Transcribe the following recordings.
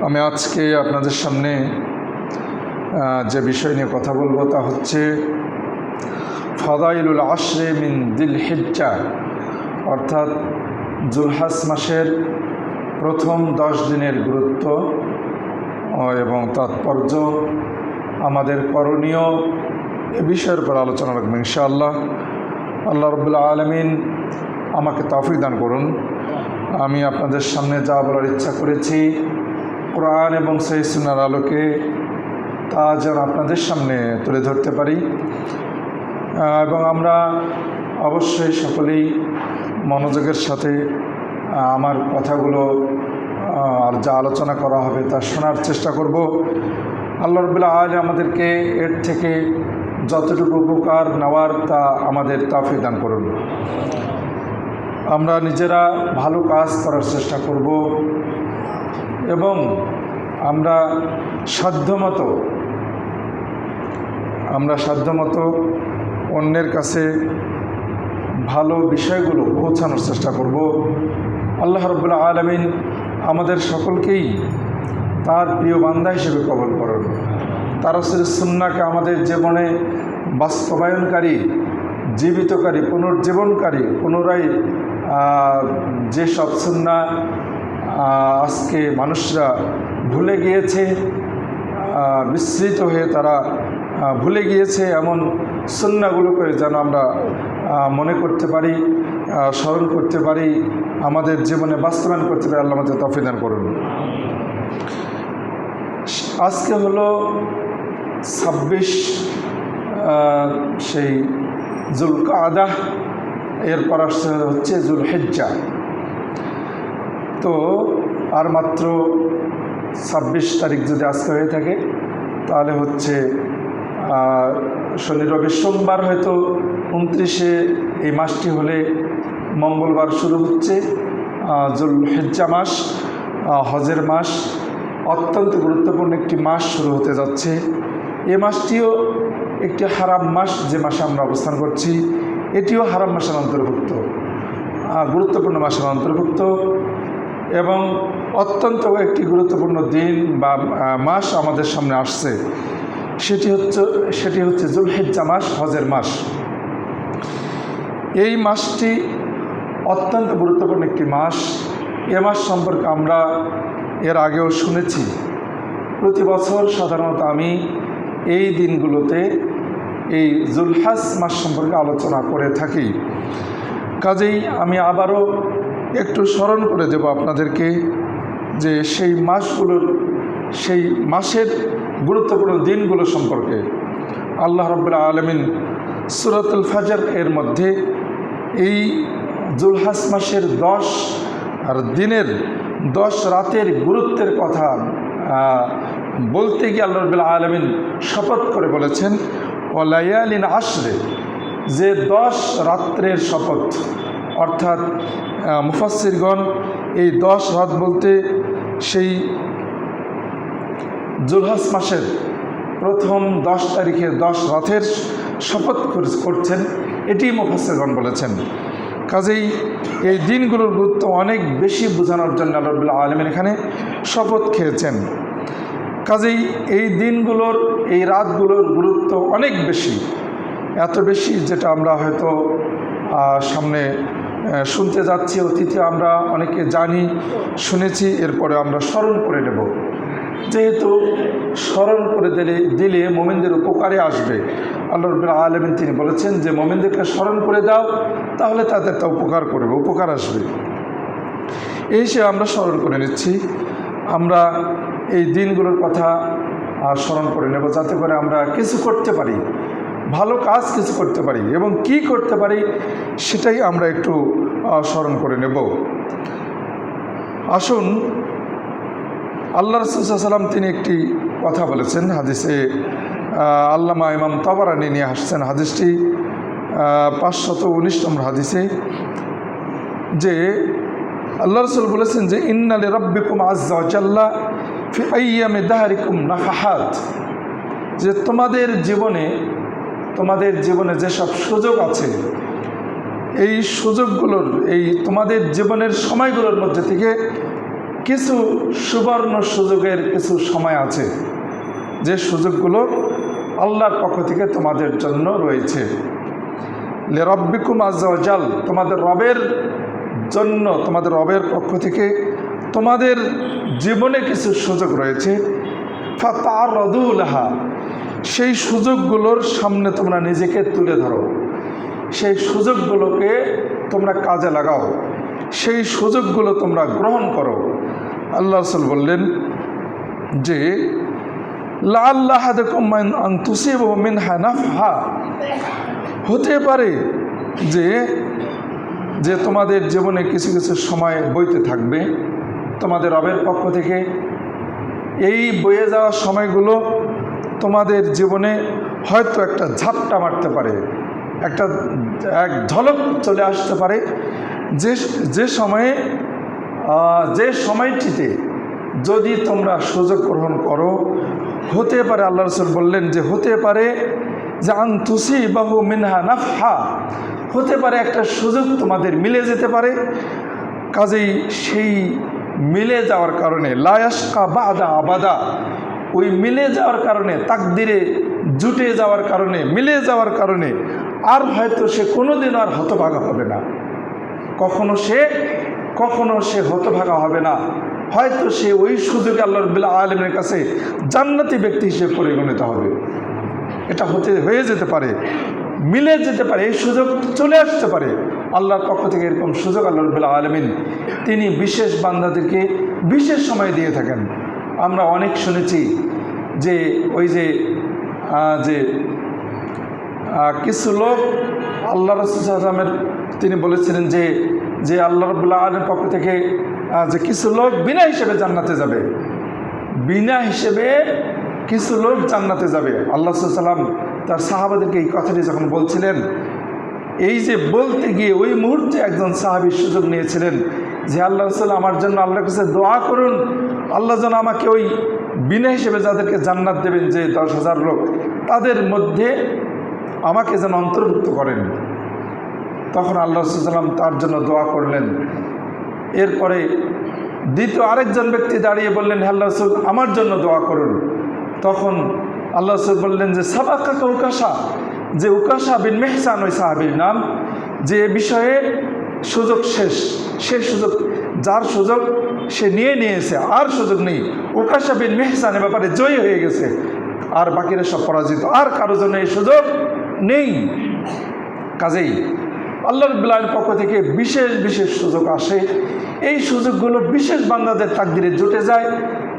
আমি আজকে আপনাদের সামনে যে বিষয় নিয়ে কথা বলবো তা হচ্ছে ফাদাইলুল আশরে মিন দিল হিজ্জা, অর্থাৎ জুলহাজ মাসের প্রথম 10 দিনের গুরুত্ব এবং তাৎপর্য, আমাদের করণীয় এ বিষয়ের উপর আলোচনা রাখবো ইনশাআল্লাহ। আল্লাহ রাব্বুল আলামিন আমাকে তৌফিক দান করুন। আমি আপনাদের সামনে যা বলার ইচ্ছা করেছি কোরআন এবং সহিহ সুন্নাহর আলোকে তা যেন আপনাদের সামনে তুলে ধরতে পারি, এবং আমরা অবশ্যই সকলেই মনোযোগের সাথে আমার কথাগুলো আর যা আলোচনা করা হবে তা শোনার চেষ্টা করব। আল্লাহ রাব্বুল আলামিন আমাদেরকে এর থেকে যতটুকু উপকার নেওয়ার তা আমাদের তৌফিক দান করুন। আমরা নিজেরা ভালো কাজ করার চেষ্টা করব এবং আমরা সাধ্যমতো অন্যের কাছে ভালো বিষয়গুলো পৌঁছানোর চেষ্টা করব। আল্লাহ রাব্বুল আলামিন আমাদের সকলকেই তার প্রিয় বান্দা হিসেবে কবুল করুন। তার রাসূলের সুন্নাহকে আমাদের জীবনে বাস্তবায়নকারী, জীবিতকারী, পুনর্জীবনকারী, পুনরায় যেসব সুন্নাহ আজকে মানুষরা ভুলে গিয়েছে, বিস্মৃত হয়ে তারা ভুলে গিয়েছে, এমন সুন্নাহগুলোকে যেন আমরা মনে করতে পারি, স্মরণ করতে পারি, আমাদের জীবনে বাস্তবায়ন করতে পারি। আল্লাহ আমাদের তৌফিক দান করুন। আজকে হলো 26 সেই জুলকাদা, এরপর আসছে হচ্ছে জুলহিজ্জা। তো আর মাত্র 26 তারিখ যদি আজকে হয়ে থাকে তাহলে হচ্ছে শনি রবি সোমবার, হয়তো 29-এ এই মাসটি হলে মঙ্গলবার শুরু হচ্ছে জুলহিজ্জা মাস, হজের মাস, অত্যন্ত গুরুত্বপূর্ণ একটি মাস শুরু হতে যাচ্ছে। এ মাসটিও একটি হারাম মাস, যে মাসে আমরা অবস্থান করছি এটিও হারাম মাসের অন্তর্ভুক্ত, গুরুত্বপূর্ণ মাসের অন্তর্ভুক্ত, এবং অত্যন্ত একটি গুরুত্বপূর্ণ দিন বা মাস আমাদের সামনে আসছে। সেটি হচ্ছে জুলহিজ্জা মাস, হজের মাস। এই মাসটি অত্যন্ত গুরুত্বপূর্ণ একটি মাস। এ মাস সম্পর্কে আমরা এর আগেও শুনেছি। প্রতি বছর সাধারণত আমি এই দিনগুলোতে এই জুলহাজ মাস সম্পর্কে আলোচনা করে থাকি। কাজেই আমি আবারও একটু স্মরণ করে দেব আপনাদেরকে যে সেই মাসের গুরুত্বপূর্ণ দিনগুলো সম্পর্কে। আল্লাহ রাব্বুল আলামিন সূরাতুল ফাজর এর মধ্যে এই জুলহাজ মাসের 10 দিনের 10 রাতের গুরুত্বের কথা বলতে গিয়ে আল্লাহ রাব্বুল আলামিন শপথ করে বলেছেন ওয়ালায়ালিন আশরে, যে 10 রাত্রের শপথ। অর্থাৎ মুফাসসিরগণ এই 10 রাত বলতে সেই জুলহাজ মাসের প্রথম 10 তারিখের 10 রাতের শপথ করছেন, এটি মুফাসসিরগণ বলেছেন। কাজেই এই দিনগুলোর গুরুত্ব অনেক বেশি বোঝানোর জন্য আল্লাহ রাব্বুল আলামিন এখানে শপথ খেয়েছেন। কাজেই এই দিনগুলোর, এই রাতগুলোর গুরুত্ব অনেক বেশি, এত বেশি যেটা আমরা হয়তো সামনে শুনতে যাচ্ছি, অতীতে আমরা অনেকে জানি, শুনেছি, এরপরে আমরা স্মরণ করে নেব। যেহেতু স্মরণ করে দিলে মুমিনদের উপকারে আসবে। আল্লাহ রাব্বুল আলামিন তিনি বলেছেন যে মুমিনদেরকে স্মরণ করে দাও, তাহলে তাদের তা উপকার করবে, উপকার আসবে। এই হিসেবে আমরা স্মরণ করে নিচ্ছি। আমরা এই দিনগুলোর কথা স্মরণ করে নেব, যাতে করে আমরা কিছু করতে পারি, ভালো কাজ কিছু করতে পারি, এবং কি করতে পারি সেটাই আমরা একটু স্মরণ করে নেব। আসুন, আল্লাহ রাসূল সাল্লাল্লাহু আলাইহি ওয়াসাল্লাম তিনি একটি কথা বলেছেন হাদিসে, আল্লামা ইমাম তাবারানী নিয়ে আসছেন হাদিসটি 519 নম্বর হাদিসে, যে আল্লাহ রাসূল বলেছেন যে ইন্না লিরাব্বিকুম আযজা ওয়া জাল্লা ফি আইয়ামি দাহরিকুম নাফাহাত, যে তোমাদের জীবনে যেসব সুযোগ আছে, এই সুযোগগুলোর, এই তোমাদের জীবনের সময়গুলোর মধ্যে থেকে কিছু সুবর্ণ সুযোগের কিছু সময় আছে, যে সুযোগগুলো আল্লাহর পক্ষ থেকে তোমাদের জন্য রয়েছে। লিরাব্বিকুম আযজা ওয়া জাল, তোমাদের রবের জন্য, তোমাদের রবের পক্ষ থেকে তোমাদের জীবনে কিছু সুযোগ রয়েছে। ফাতা'রাদু লাহা, সেই সুযোগগুলোর সামনে তোমরা নিজেকে তুলে ধরো, সেই সুযোগগুলোকে তোমরা কাজে লাগাও, সেই সুযোগগুলো তোমরা গ্রহণ করো। আল্লাহ রাসূল বললেন যে লাআল্লা আহাদাকুম আন তুসিবাহু মিনহা নাফহা, হতে পারে যে তোমাদের জীবনে কিছু কিছু সময় বইতে থাকবে তোমাদের রবের পক্ষ থেকে। এই বয়ে যাওয়া সময়গুলো তোমাদের জীবনে হয়তো একটা ঝাপটা মারতে পারে, এক ঝলক চলে আসতে পারে, যে সময়টিতে যদি তোমরা সুযোগ গ্রহণ করো, হতে পারে, আল্লাহ রাসূল বললেন যে হতে পারে যে আন তুসিবাহু মিনহা নাফহা, হতে পারে একটা সুযোগ তোমাদের মিলে যেতে পারে। কাজেই সেই মিলে যাওয়ার কারণে লা ইয়াশকা বা'দা আবাদা, ওই মিলে যাওয়ার কারণে, তাকদিরে জুটে যাওয়ার কারণে, মিলে যাওয়ার কারণে আর হয়তো সে কোনোদিন আর হতভাগা হবে না, কখনো সে হতভাগা হবে না। হয়তো সে ওই সুযোগে আল্লাহ রাব্বুল আলামিনের কাছে জান্নাতি ব্যক্তি হিসেবে পরিগণিত হবে। এটা হয়ে যেতে পারে, মিলে যেতে পারে, এই সুযোগ চলে আসতে পারে আল্লাহর পক্ষ থেকে। এরকম সুযোগ আল্লাহ রাব্বুল আলামিন তিনি বিশেষ বান্দাদেরকে বিশেষ সময় দিয়ে থাকেন। আমরা অনেক শুনেছি যে ওই যে কিছু লোক আল্লাহ রাসূল সাল্লাল্লাহু আলাইহি ওয়াসাল্লামের তিনি বলেছিলেন যে আল্লাহ রাব্বুল আলামিনের পক্ষ থেকে যে কিছু লোক বিনা হিসেবে জান্নাতে যাবে, বিনা হিসেবে কিছু লোক জান্নাতে যাবে। আল্লাহ রাসূল সাল্লাল্লাহু আলাইহি ওয়াসাল্লাম তার সাহাবাদেরকে এই কথাটি যখন বলছিলেন, এই যে বলতে গিয়ে ওই মুহূর্তে একজন সাহাবী সুযোগ নিয়েছিলেন যে আল্লাহ রাসূল আমার জন্য আল্লাহর কাছে দোয়া করুন, আল্লাহ যেন আমাকে ওই বিনা হিসেবে যাদেরকে জান্নাত দেবেন, যে 10,000 লোক, তাদের মধ্যে আমাকে যেন অন্তর্ভুক্ত করেন। তখন আল্লাহ রাসূল সাল্লাল্লাহু আলাইহি ওয়াসাল্লাম তার জন্য দোয়া করলেন। এরপরে দ্বিতীয় আরেকজন ব্যক্তি দাঁড়িয়ে বললেন, হে আল্লাহ রাসূল আমার জন্য দোয়া করুন। তখন আল্লাহ রাসূল বললেন যে সাবাকাকা উকাশা, যে উকাশা বিন মেহসান ওই সাহাবীর নাম, যে বিষয়ে সুযোগ শেষ, সেই সুযোগ, যার সুযোগ সে নিয়েছে, আর সুযোগ নেই। উকাশা বিন মেহসান এ ব্যাপারে জয়ী হয়ে গেছে, আর বাকিরা সব পরাজিত, আর কারো জন্য এই সুযোগ নেই। কাজেই আল্লাহ রাব্বুল আলামিনের পক্ষ থেকে বিশেষ বিশেষ সুযোগ আসে, এই সুযোগগুলো বিশেষ বান্দাদের তাকদিরে জুটে যায়,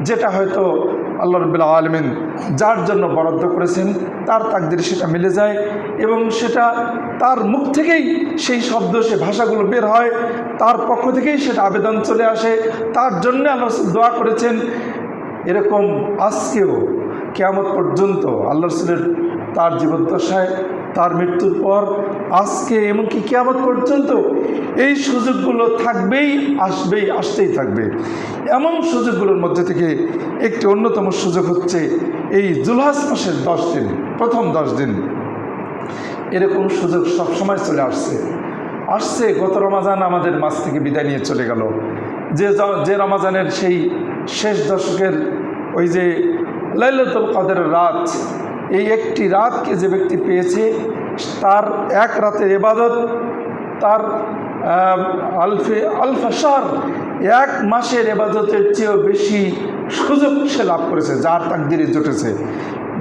যেটা হয়তো আল্লাহ রাব্বুল আলামিন যার জন্য বরাদ্দ করেছেন তার তাকদিরে সেটা মিলে যায়, এবং সেটা তার মুখ থেকেই সেই শব্দ, সে ভাষাগুলো বের হয়, তার পক্ষ থেকেই সেটা আবেদন চলে আসে, তার জন্য আল্লাহ রাসূল দোয়া করেছেন। এরকম আজকেও কিয়ামত পর্যন্ত আল্লাহ রাসূলের তার জীবদ্দশায়, তার মৃত্যুর পর, আজকে এমনকি কিয়ামত পর্যন্ত এই সুযোগগুলো থাকবেই, আসতেই থাকবে। এমন সুযোগগুলোর মধ্যে থেকে একটি অন্যতম সুযোগ হচ্ছে এই জুলহাজ মাসের 10 দিন, প্রথম 10 দিন। এরকম সুযোগ সবসময় চলে আসছে। গত রমাজান আমাদের মাঝ থেকে বিদায় নিয়ে চলে গেল, যে রমাজানের সেই শেষ দশকের ওই যে লাইলাতুল কদরের রাত, এই একটি রাতকে যে ব্যক্তি পেয়েছে, তার এক রাতের ইবাদত তার আলফা শাহর, 1 মাসের ইবাদতের চেয়েও বেশি সুযোগ সে লাভ করেছে, যার তাকদিরে জুটেছে,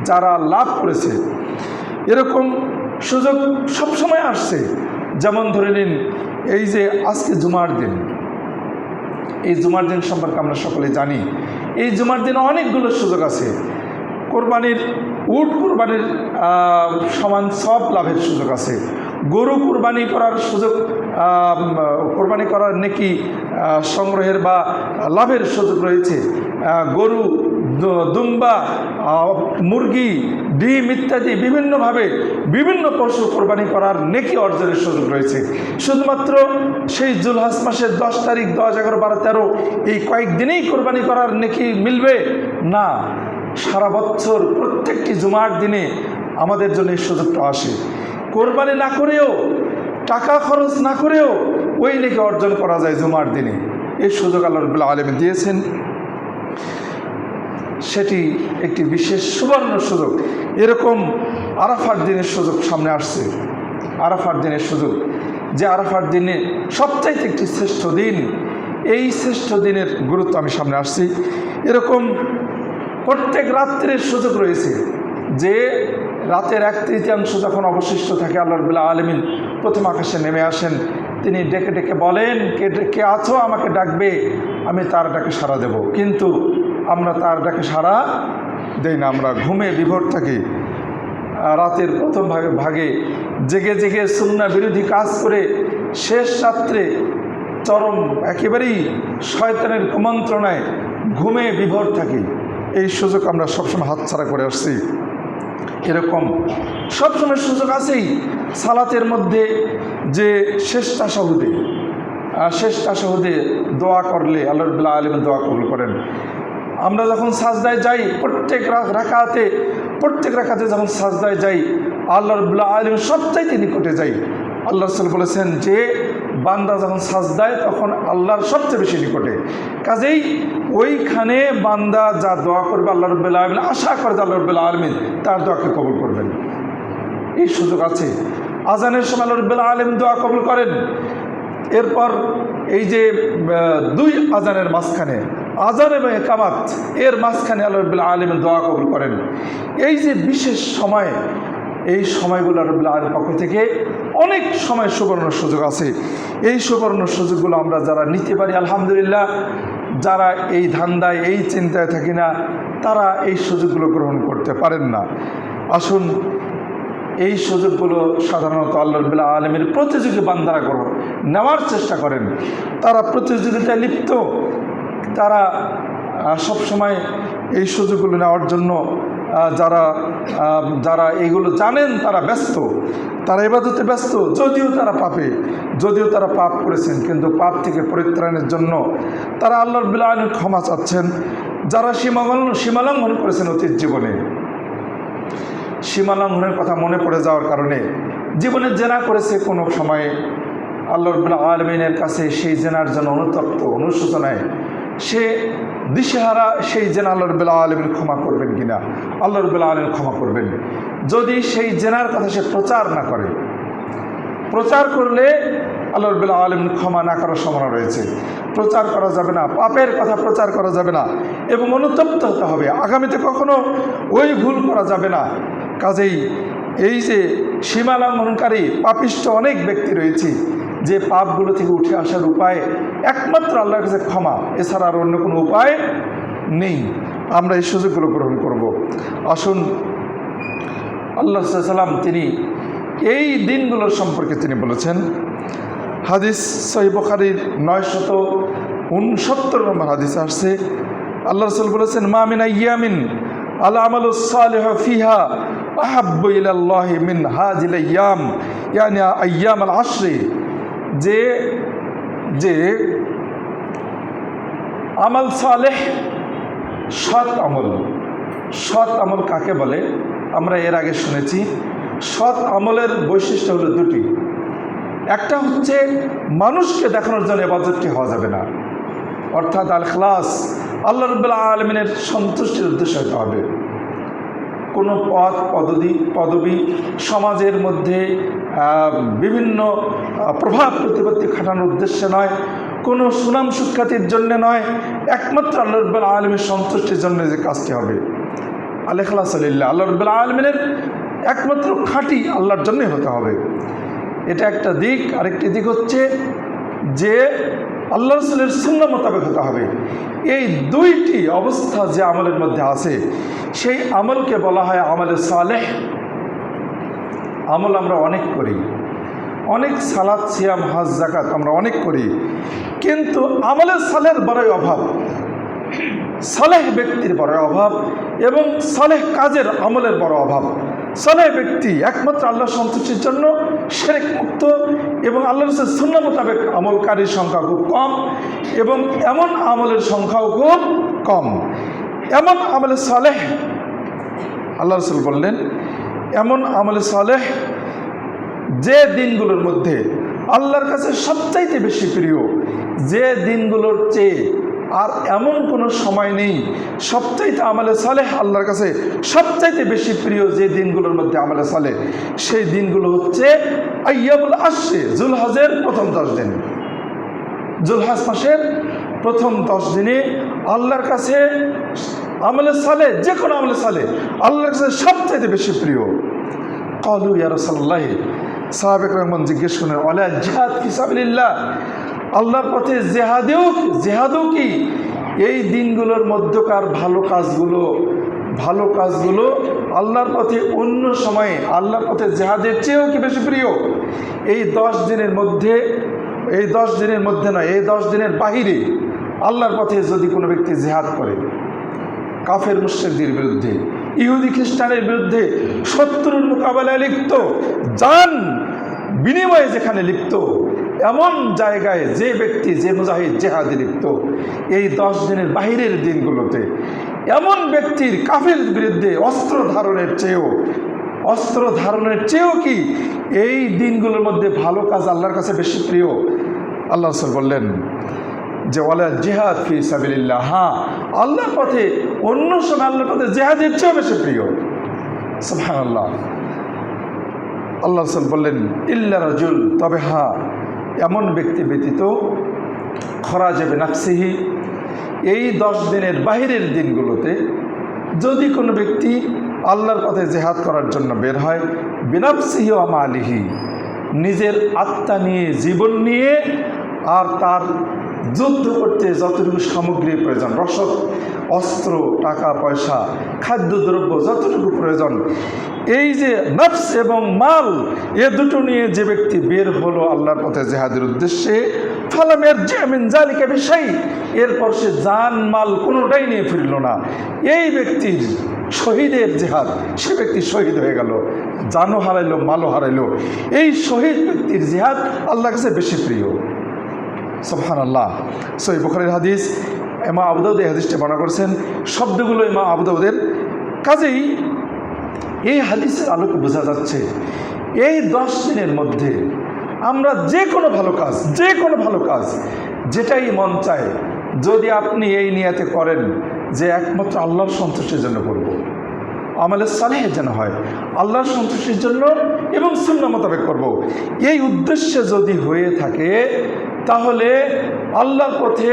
যারা লাভ করেছে। এরকম সুযোগ সবসময় আসছে। যেমন ধরে নিন, এই যে আজকে জুমার দিন, এই জুমার দিন সম্পর্কে আমরা সকলে জানি। এই জুমার দিনে অনেকগুলো সুযোগ আছে। উট কোরবানির সমান সব লাভের সুযোগ আছে। গরু কোরবানি করার সুযোগ, কোরবানি করার নেকি সংগ্রহের বা লাভের সুযোগ রয়েছে। গরু, দুম্বা, মুরগি, ডিম ইত্যাদি বিভিন্নভাবে বিভিন্ন পশু কোরবানি করার নেকি অর্জনের সুযোগ রয়েছে। শুধুমাত্র সেই জুলহাজ মাসের 10 তারিখ, 10, 11, 12, 13 এই কয়েকদিনেই কোরবানি করার নেকি মিলবে না, সারা বছর প্রত্যেকটি জুমার দিনে আমাদের জন্য এই সুযোগটা আসে। কোরবানি না করেও, টাকা খরচ না করেও ওই নেকি অর্জন করা যায় জুমার দিনে। এই সুযোগ আল্লাহ রাব্বুল আলামিন দিয়েছেন, সেটি একটি বিশেষ সুবর্ণ সুযোগ। এরকম আরাফার দিনের সুযোগ সামনে আসছে, আরাফার দিনের সুযোগ, যে আরাফার দিনে সবচাইতে একটি শ্রেষ্ঠ দিন। এই শ্রেষ্ঠ দিনের গুরুত্ব আমি সামনে আসছি। এরকম প্রত্যেক রাত্রের সুযোগ রয়েছে, যে রাতের 1/3 যখন অবশিষ্ট থাকে আল্লাহ রাব্বুল আলামিন প্রথম আকাশে নেমে আসেন, তিনি ডেকে ডেকে বলেন, কে আছো আমাকে ডাকবে, আমি তার ডাকে সাড়া দেব। কিন্তু আমরা তার ডাকে সাড়া দেই না, আমরা ঘুমে বিভোর থাকি। রাতের প্রথম ভাগে জেগে জেগে সুন্নাহ বিরোধী কাজ করে শেষ রাত্রে চরম একেবারেই শয়তানের কুমন্ত্রণায় ঘুমে বিভোর থাকি। এই সুযোগ আমরা সবসময় হাতছাড়া করে আসছি। এরকম সবসময় সুযোগ আছেই সালাতের মধ্যে, যে শেষ তাশাহুদে দোয়া করলে আল্লাহ রাব্বুল আলামিন দোয়া কবুল করেন। আমরা যখন সাজদায় যাই, প্রত্যেক রাকাতে যখন সাজদায় যাই, আল্লাহ রাব্বুল আলামিন সবচাইতে নিকটে যাই। আল্লাহ রাসূল বলেছেন যে বান্দা যখন সাজদায় তখন আল্লাহর সবচেয়ে বেশি নিকটে। কাজেই ওইখানে বান্দা যা দোয়া করবে আল্লাহ রাব্বুল আলামিন আশা করে আল্লাহ রাব্বুল আলামিন তার দোয়াকে কবুল করবেন। এই সুযোগ আছে। আজানের সময় আল্লাহ রাব্বুল আলামিন দোয়া কবুল করেন। এরপর এই যে 2 আজানের মাঝখানে, আজান এবং ইকামাত, এর মাঝখানে আল্লাহ রাব্বুল আলামিন দোয়া কবুল করেন। এই যে বিশেষ সময়, এই সময়গুলো আল্লাহ রাব্বুল আলামিনের পক্ষ থেকে অনেক সময় সুবর্ণ সুযোগ আছে। এই সুবর্ণ সুযোগগুলো আমরা যারা নিতে পারি আলহামদুলিল্লাহ, যারা এই ধান্দায় এই চিন্তায় থাকি না, তারা এই সুযোগগুলো গ্রহণ করতে পারেন না। আসুন, এই সুযোগগুলো সাধারণত আল্লাহ রাব্বুল আলামিনের প্রতিযোগী বান্দারা নেওয়ার চেষ্টা করেন। তারা প্রতিযোগিতায় লিপ্ত, তারা সবসময় এই সুযোগগুলো নেওয়ার জন্য যারা এইগুলো জানেন তারা ব্যস্ত, তারা ইবাদতে ব্যস্ত। যদিও তারা পাপ করেছেন, কিন্তু পাপ থেকে পরিত্রাণের জন্য তারা আল্লাহ রাব্বুল আলামিনের ক্ষমা চাচ্ছেন। যারা সীমালঙ্ঘন করেছেন অতীত জীবনে, সীমালঙ্ঘনের কথা মনে পড়ে যাওয়ার কারণে জীবনে জেনা করেছে কোনো সময়ে, আল্লাহ রাব্বুল আলামিনের কাছে সেই জেনার জন্য অনুতপ্ত, অনুশোচনায় সে দিশেহারা, সেই জেনা আল্লাহ রাব্বুল আলামিন ক্ষমা করবেন কিনা? আল্লাহ রাব্বুল আলামিন ক্ষমা করবেন। যদি সেই জেনার কথা সে প্রচার না করে, প্রচার করলে আল্লাহ রাব্বুল আলামিন ক্ষমা না করার সম্ভাবনা রয়েছে। প্রচার করা যাবে না, পাপের কথা প্রচার করা যাবে না, এবং অনুতপ্ত হতে হবে। আগামীতে কখনো ওই ভুল করা যাবে না। কাজেই এই যে সীমা লঙ্ঘনকারী পাপিষ্ঠ অনেক ব্যক্তি রয়েছে, যে পাপগুলো থেকে উঠে আসার উপায় একমাত্র আল্লাহর কাছে ক্ষমা, এছাড়া আর অন্য কোনো উপায় নেই। আমরা এই সুযোগগুলো গ্রহণ করব। আসুন, আল্লাহ সাল্লাম তিনি এই দিনগুলোর সম্পর্কে তিনি বলেছেন। হাদিস সহিহ বুখারীর 969 নম্বর হাদিস আসছে, আল্লাহ রাসূল বলেছেন, মা মিন আইয়ামিন আল আমালুস সালিহু ফিহা আহাব্বু ইলাল্লাহি মিন হাযিল আইয়াম, ইয়ানি আইয়াম আল আশরি। যে আমল সালেহ, সৎ আমল কাকে বলে? আমরা এর আগে শুনেছি, সৎ আমলের বৈশিষ্ট্য হলো 2টি। একটা হচ্ছে মানুষকে দেখানোর জন্য ইবাদতটি হওয়া যাবে না, অর্থাৎ আল ইখলাস, আল্লাহ রাব্বুল আলামিনের সন্তুষ্টির উদ্দেশ্যে হতে হবে। কোনো পদবি সমাজের মধ্যে বিভিন্ন প্রভাব প্রতিপত্তি খাটানোর উদ্দেশ্যে নয়, কোনো সুনাম সুখ্যাতির জন্য নয়, একমাত্র আল্লাহ রাব্বুল আলামিনের সন্তুষ্টির জন্য যে কাজটি হবে। আল ইখলাসু লিল্লাহ, আল্লাহ রাব্বুল আলামিনের একমাত্র খাঁটি আল্লাহর জন্যই হতে হবে। এটা একটা দিক। আরেকটি দিক হচ্ছে যে আল্লাহ রাসূলের সুন্নাহ মোতাবেক হতে হবে। এই 2টি অবস্থা যে আমলের মধ্যে আছে, সেই আমলকে বলা হয় আমলে সালেহ। আমল আমরা অনেক করি, অনেক সালাত, সিয়াম, হজ, যাকাত আমরা অনেক করি, কিন্তু আমলে সালেহের বড়ই অভাব, সালেহ ব্যক্তির বড় অভাব, এবং সালেহ কাজের আমলের বড় অভাব। সালেহ ব্যক্তি একমাত্র আল্লাহ সন্তুষ্টির জন্য শিরক মুক্ত, এবং আল্লাহ রাসূলের সুন্নাহ মোতাবেক আমলকারীর সংখ্যা খুব কম, এবং এমন আমলের সংখ্যাও খুব কম। এমন আমলে সালেহ, আল্লাহ রাসূল বললেন, এমন আমলে সালেহ যে দিনগুলোর মধ্যে আল্লাহর কাছে সবচাইতে বেশি প্রিয়, যে দিনগুলোর চেয়ে আর এমন কোনো সময় নেই সবচাইতে আমলে সালেহ আল্লাহর কাছে সবচাইতে বেশি প্রিয় যে দিনগুলোর মধ্যে আমলে সালেহ, সেই দিনগুলো হচ্ছে আইয়ামুল আশরে, জুলহজের প্রথম 10 দিন। জুলহজ মাসের প্রথম 10 দিনে আল্লাহর কাছে আমলে সালেহ, যে কোনো আমলে সালেহ আল্লাহর কাছে সবচাইতে বেশি প্রিয়। ক্বালু ইয়া রাসূলুল্লাহ, সাহাবায়ে কেরাম জিজ্ঞেস করেন, ওয়ালা জিহাদ ফি সাবিলিল্লাহ, আল্লাহর পথে জেহাদও কি? এই দিনগুলোর মধ্যকার ভালো কাজগুলো আল্লাহর পথে অন্য সময়ে আল্লাহর পথে জেহাদের চেয়েও কি বেশি প্রিয়? এই 10 দিনের মধ্যে, এই 10 দিনের মধ্যে নয়, এই 10 দিনের বাহিরে আল্লাহর পথে যদি কোনো ব্যক্তি জেহাদ করে, কাফের মুশরিকদের বিরুদ্ধে, ইহুদি খ্রিস্টানের বিরুদ্ধে শত্রুর মোকাবেলায় লিপ্ত, জান বিনিময়ে যেখানে লিপ্ত, এমন জায়গায় যে ব্যক্তি, যে মুজাহিদ জেহাদে লিপ্ত, এই 10 দিনের বাহিরের দিনগুলোতে এমন ব্যক্তির কাফের বিরুদ্ধে অস্ত্র ধারণের চেয়েও কি এই দিনগুলোর মধ্যে ভালো কাজ আল্লাহর কাছে বেশি প্রিয়? আল্লাহ রাসূল বললেন যে ওয়ালা জিহাদ ফি সাবিলিল্লাহ, হ্যাঁ আল্লাহর পথে অন্য সময় আল্লাহর পথে জেহাদের চেয়েও বেশি প্রিয়। সুবহানাল্লাহ। আল্লাহ রাসূল বললেন ইল্লা রাজুল, তবে হ্যাঁ এমন ব্যক্তি ব্যতীত, খরাজে বিনাফসিহি, এই 10 দিনের বাহিরের দিনগুলোতে যদি কোনো ব্যক্তি আল্লাহর পথে জেহাদ করার জন্য বের হয়, বিনাফসিহি ওয়া মালিহি, নিজের আত্মা নিয়ে, জীবন নিয়ে, আর তার যুদ্ধ করতে যতটুকু সামগ্রী প্রয়োজন, রসদ, অস্ত্র, টাকা পয়সা, খাদ্যদ্রব্য যতটুকু প্রয়োজন, এই যে নফস এবং মাল, এ দুটো নিয়ে যে ব্যক্তি বের হলো আল্লাহর পথে জেহাদের উদ্দেশ্যে, ফালাম ইয়ারজি মিন যালিকা বিশাই, এরপর সে জান মাল কোনোটাই নিয়ে ফিরল না, এই ব্যক্তির শহীদের জেহাদ, সে ব্যক্তি শহীদ হয়ে গেল, জানও হারাইলো, মালও হারাইলো। এই শহীদ ব্যক্তির জেহাদ আল্লাহর কাছে বেশি প্রিয়। সুবহানাল্লাহ। সহিহ বুখারীর হাদিস, ইমাম আবু দাউদ এই হাদিসটি বর্ণনা করেছেন, শব্দগুলো ইমাম আবু দাউদের। কাজেই এই হাদিসের আলোকে বোঝা যাচ্ছে এই 10 দিনের মধ্যে আমরা যে কোনো ভালো কাজ যেটাই মন চায়, যদি আপনি এই নিয়তে করেন যে একমাত্র আল্লাহর সন্তুষ্টির জন্য করব, আমলে সালেহ যেন হয় আল্লাহর সন্তুষ্টির জন্য এবং সুন্নাহ মোতাবেক করব, এই উদ্দেশ্যে যদি হয়ে থাকে, তাহলে আল্লাহর পথে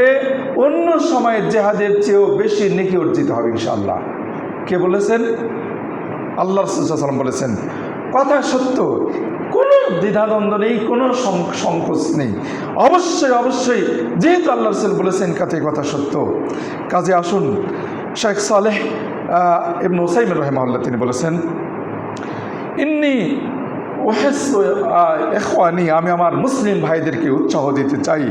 অন্য সময়ের জেহাদের চেয়েও বেশি নেকি অর্জিত হবে ইনশাআল্লাহ। কে বলেছেন? আল্লাহ রাসূল সাল্লাল্লাহু আলাইহি ওয়াসাল্লাম বলেছেন। কথা সত্য, কোনো দ্বিধাদ্বন্দ্ব নেই, কোনো সংকোচ নেই। অবশ্যই যেহেতু আল্লাহ রাসূল বলেছেন, কাতে কথা সত্য। কাজে আসুন, শেখ সালেহ ইবনে উসাইমিন রাহিমাহুল্লাহ তিনি বলেছেন, ইন্নী ওয়াহিসু ইখওয়ানি, আমি আমার মুসলিম ভাইদেরকে উৎসাহ দিতে চাই,